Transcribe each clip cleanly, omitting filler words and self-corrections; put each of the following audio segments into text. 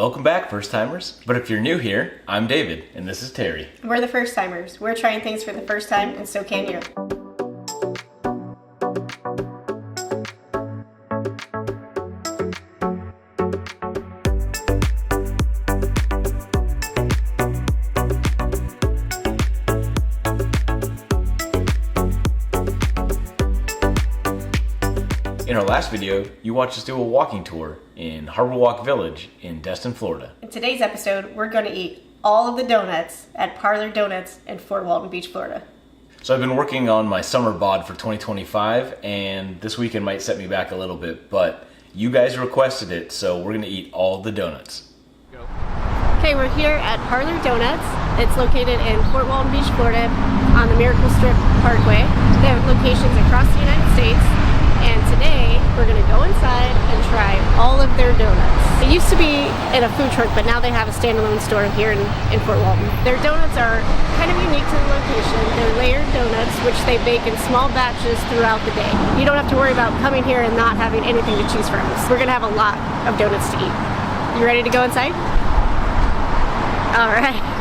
Welcome back, first timers. But if you're new here, I'm David, and this is Terry. We're the first timers. We're trying things for the first time, and so can you. In our last video, you watched us do a walking tour in Harbor Walk Village in Destin, Florida. In today's episode, we're going to eat all of the donuts at Parlor Donuts in Fort Walton Beach, Florida. So I've been working on my summer bod for 2025, and this weekend might set me back a little bit, but you guys requested it, so we're going to eat all the donuts. Okay, we're here at Parlor Donuts. It's located in Fort Walton Beach, Florida on the Miracle Strip Parkway. They have locations across the United States. And today, we're gonna go inside and try all of their donuts. It used to be in a food truck, but now they have a standalone store here in Fort Walton. Their donuts are kind of unique to the location. They're layered donuts, which they bake in small batches throughout the day. You don't have to worry about coming here and not having anything to choose from. So we're gonna have a lot of donuts to eat. You ready to go inside? All right.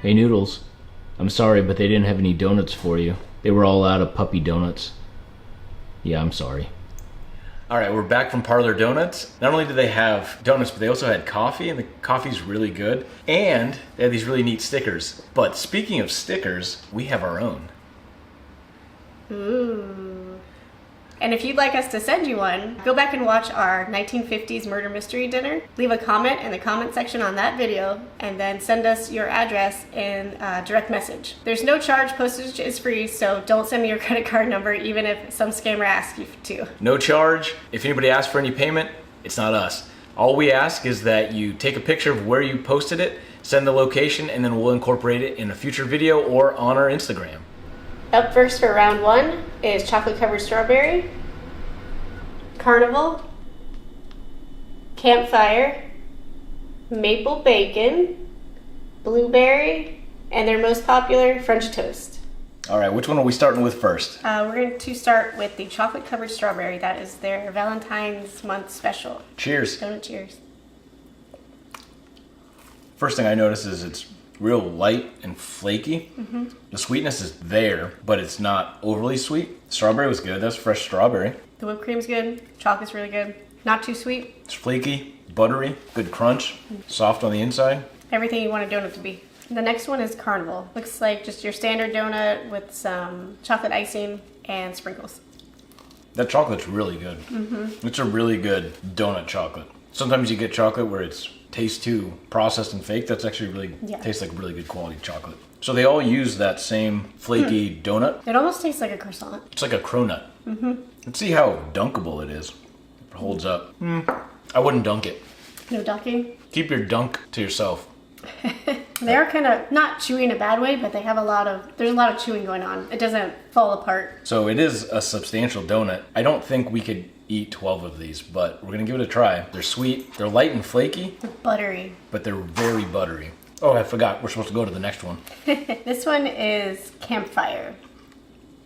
Hey Noodles, I'm sorry, but they didn't have any donuts for you. They were all out of puppy donuts. Yeah, I'm sorry. Alright, we're back from Parlor Donuts. Not only do they have donuts, but they also had coffee, and the coffee's really good. And they had these really neat stickers. But speaking of stickers, we have our own. Ooh. And if you'd like us to send you one, go back and watch our 1950s murder mystery dinner. Leave a comment in the comment section on that video, and then send us your address in a direct message. There's no charge, postage is free, so don't send me your credit card number even if some scammer asks you to. No charge. If anybody asks for any payment, it's not us. All we ask is that you take a picture of where you posted it, send the location, and then we'll incorporate it in a future video or on our Instagram. Up first for round one is chocolate covered strawberry, Carnival, Campfire, maple bacon, blueberry, and their most popular, French toast. All right, which one are we starting with first? We're going to start with the chocolate covered strawberry. That is their Valentine's month special. Cheers. Donut cheers. First thing I notice is it's real light and flaky. Mm-hmm. The sweetness is there, but it's not overly sweet. Strawberry was good. That's fresh strawberry. The whipped cream's good. Chocolate's really good. Not too sweet. It's flaky, buttery, good crunch, soft on the inside. Everything you want a donut to be. The next one is Carnival. Looks like just your standard donut with some chocolate icing and sprinkles. That chocolate's really good. Mm-hmm. It's a really good donut chocolate. Sometimes you get chocolate where it's tastes too processed and fake. That's actually really tastes like really good quality chocolate. So they all use that same flaky donut. It almost tastes like a croissant. It's like a cronut. Mm-hmm. Let's see how dunkable it is. It holds up. I wouldn't dunk it. No dunking? Keep your dunk to yourself. They are kind of not chewy in a bad way, but they have there's a lot of chewing going on. It doesn't fall apart. So it is a substantial donut. I don't think we could eat 12 of these, but we're gonna give it a try. They're sweet, they're light and flaky. They're buttery. But they're very buttery. Oh, I forgot, we're supposed to go to the next one. This one is Campfire.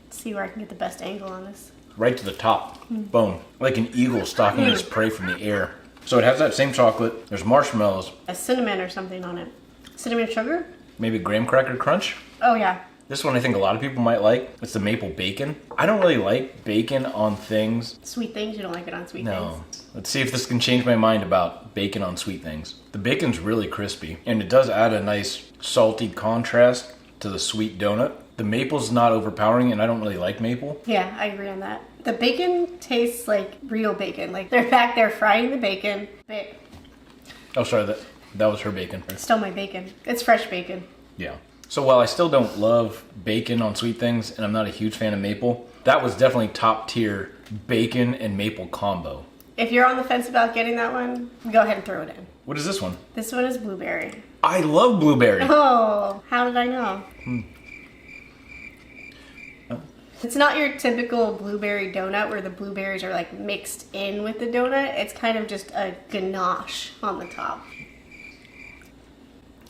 Let's see where I can get the best angle on this. Right to the top. Boom. Like an eagle stalking its prey from the air. So it has that same chocolate. There's marshmallows. A cinnamon or something on it. Cinnamon sugar? Maybe graham cracker crunch. Oh yeah. This one I think a lot of people might like. It's the maple bacon. I don't really like bacon on things. Sweet things? You don't like it on sweet things? No. Let's see if this can change my mind about bacon on sweet things. The bacon's really crispy, and it does add a nice salty contrast to the sweet donut. The maple's not overpowering, and I don't really like maple. Yeah, I agree on that. The bacon tastes like real bacon. Like they're back there frying the bacon. Oh, sorry. That was her bacon. Stole my bacon. It's fresh bacon. Yeah. So while I still don't love bacon on sweet things, and I'm not a huge fan of maple, that was definitely top tier bacon and maple combo. If you're on the fence about getting that one, go ahead and throw it in. What is this one? This one is blueberry. I love blueberry. Oh, how did I know? It's not your typical blueberry donut where the blueberries are like mixed in with the donut. It's kind of just a ganache on the top.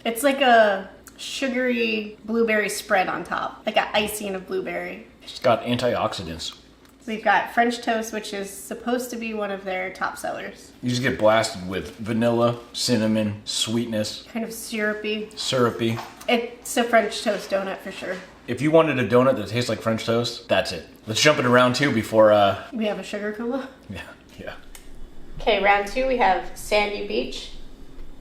It's like a sugary blueberry spread on top, like an icing of blueberry. It's got antioxidants. We've got French toast, which is supposed to be one of their top sellers. You just get blasted with vanilla, cinnamon, sweetness. Kind of syrupy. Syrupy. It's a French toast donut for sure. If you wanted a donut that tastes like French toast, that's it. Let's jump into round 2 before, We have a sugar coma. Yeah. Okay, round 2 we have Sandy Beach,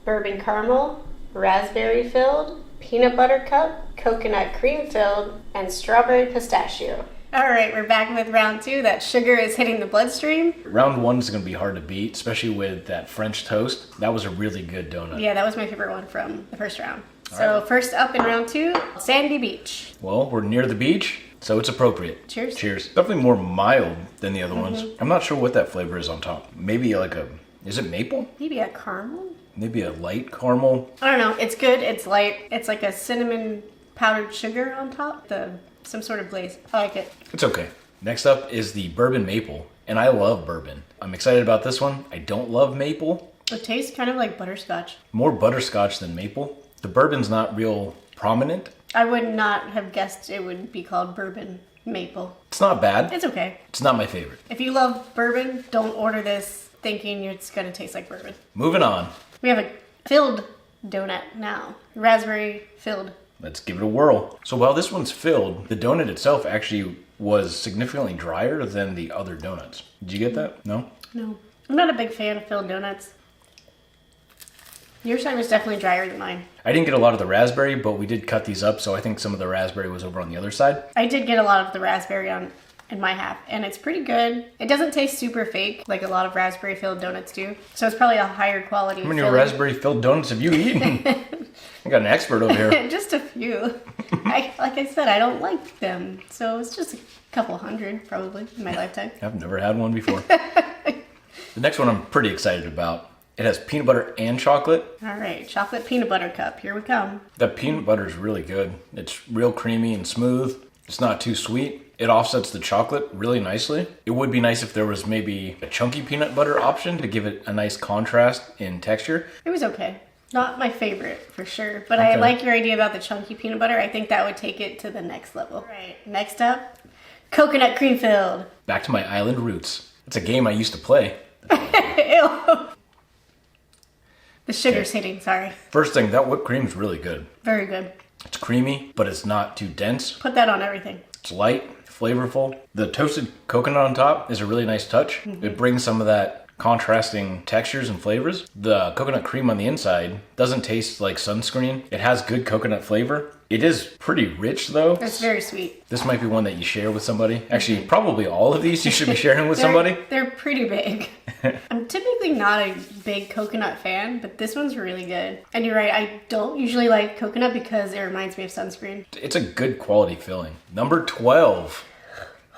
Bourbon Caramel, Raspberry filled, Peanut Butter Cup, Coconut Cream filled, and Strawberry Pistachio. Alright, we're back with round 2. That sugar is hitting the bloodstream. Round 1 is going to be hard to beat, especially with that French toast. That was a really good donut. Yeah, that was my favorite one from the first round. So first up in round 2, Sandy Beach. Well, we're near the beach, so it's appropriate. Cheers. Cheers. Definitely more mild than the other ones. I'm not sure what that flavor is on top. Maybe like is it maple? Maybe a caramel? Maybe a light caramel. I don't know. It's good. It's light. It's like a cinnamon powdered sugar on top. Some sort of glaze. I like it. It's okay. Next up is the bourbon maple, and I love bourbon. I'm excited about this one. I don't love maple. It tastes kind of like butterscotch. More butterscotch than maple. The bourbon's not real prominent. I would not have guessed it would be called bourbon maple. It's not bad. It's okay. It's not my favorite. If you love bourbon, don't order this thinking it's going to taste like bourbon. Moving on. We have a filled donut now. Raspberry filled. Let's give it a whirl. So while this one's filled, the donut itself actually was significantly drier than the other donuts. Did you get that? No? No. I'm not a big fan of filled donuts. Your side was definitely drier than mine. I didn't get a lot of the raspberry, but we did cut these up, so I think some of the raspberry was over on the other side. I did get a lot of the raspberry in my half, and it's pretty good. It doesn't taste super fake like a lot of raspberry filled donuts do, so it's probably a higher quality. How many raspberry filled donuts have you eaten? I got an expert over here. Just a few. Like I said, I don't like them, so it's just a couple hundred probably in my lifetime. I've never had one before. The next one I'm pretty excited about. It has peanut butter and chocolate. All right, chocolate peanut butter cup. Here we come. That peanut butter is really good. It's real creamy and smooth. It's not too sweet. It offsets the chocolate really nicely. It would be nice if there was maybe a chunky peanut butter option to give it a nice contrast in texture. It was okay. Not my favorite for sure, but okay. I like your idea about the chunky peanut butter. I think that would take it to the next level. All right, next up, coconut cream filled. Back to my island roots. It's a game I used to play. Ew. The sugar's hitting, sorry. First thing, that whipped cream is really good. Very good. It's creamy, but it's not too dense. Put that on everything. It's light, flavorful. The toasted coconut on top is a really nice touch. Mm-hmm. It brings some of that contrasting textures and flavors. The coconut cream on the inside doesn't taste like sunscreen. It has good coconut flavor. It is pretty rich though. It's very sweet. This might be one that you share with somebody. Actually, probably all of these you should be sharing with somebody. They're pretty big. I'm typically not a big coconut fan, but this one's really good. And you're right, I don't usually like coconut because it reminds me of sunscreen. It's a good quality filling. Number 12.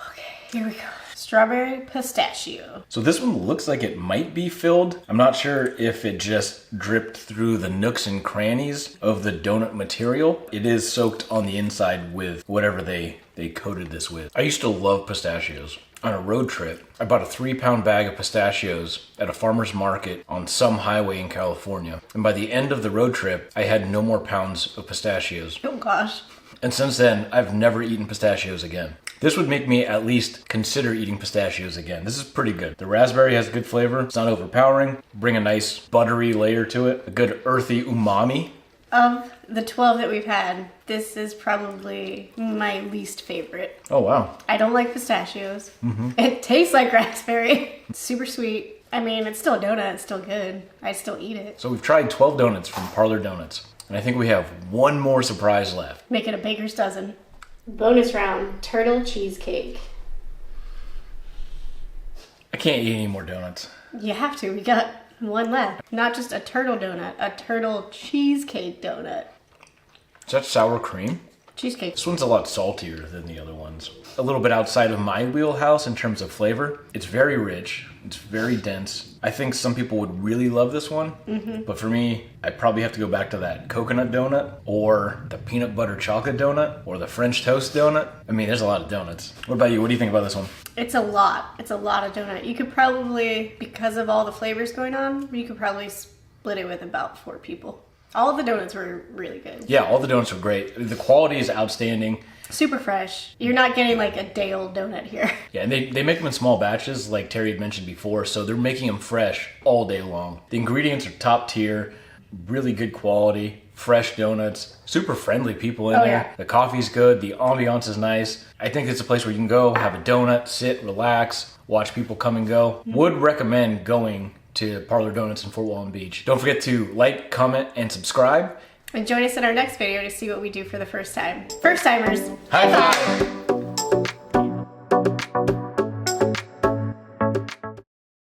Okay, here we go. Strawberry pistachio. So this one looks like it might be filled. I'm not sure if it just dripped through the nooks and crannies of the donut material. It is soaked on the inside with whatever they coated this with. I used to love pistachios. On a road trip, I bought a 3-pound bag of pistachios at a farmer's market on some highway in California. And by the end of the road trip, I had no more pounds of pistachios. Oh gosh. And since then, I've never eaten pistachios again. This would make me at least consider eating pistachios again. This is pretty good. The raspberry has good flavor. It's not overpowering. Bring a nice buttery layer to it. A good earthy umami. Of the 12 that we've had, this is probably my least favorite. Oh, wow. I don't like pistachios. Mm-hmm. It tastes like raspberry. It's super sweet. I mean, it's still a donut. It's still good. I'd still eat it. So we've tried 12 donuts from Parlor Donuts. And I think we have one more surprise left. Make it a baker's dozen. Bonus round, turtle cheesecake. I can't eat any more donuts. You have to. We got One left. Not just a turtle donut, a turtle cheesecake donut. Is that sour cream? Cheesecake. This one's a lot saltier than the other ones. A little bit outside of my wheelhouse in terms of flavor. It's very rich. It's very dense. I think some people would really love this one. But for me, I'd probably have to go back to that coconut donut or the peanut butter chocolate donut or the French toast donut. I mean, there's a lot of donuts. What about you? What do you think about this one? It's a lot. It's a lot of donut. You could probably, because of all the flavors going on, you could probably split it with about 4 people. All of the donuts were really good. Yeah, all the donuts were great. The quality is outstanding. Super fresh. You're not getting like a day-old donut here. Yeah, and they make them in small batches, like Terry had mentioned before, so they're making them fresh all day long. The ingredients are top tier, really good quality, fresh donuts, super friendly people in there. Yeah. The coffee's good, the ambiance is nice. I think it's a place where you can go, have a donut, sit, relax, watch people come and go. Would recommend going to Parlor Donuts in Fort Walton Beach. Don't forget to like, comment, and subscribe. And join us in our next video to see what we do for the first time. First timers. High five!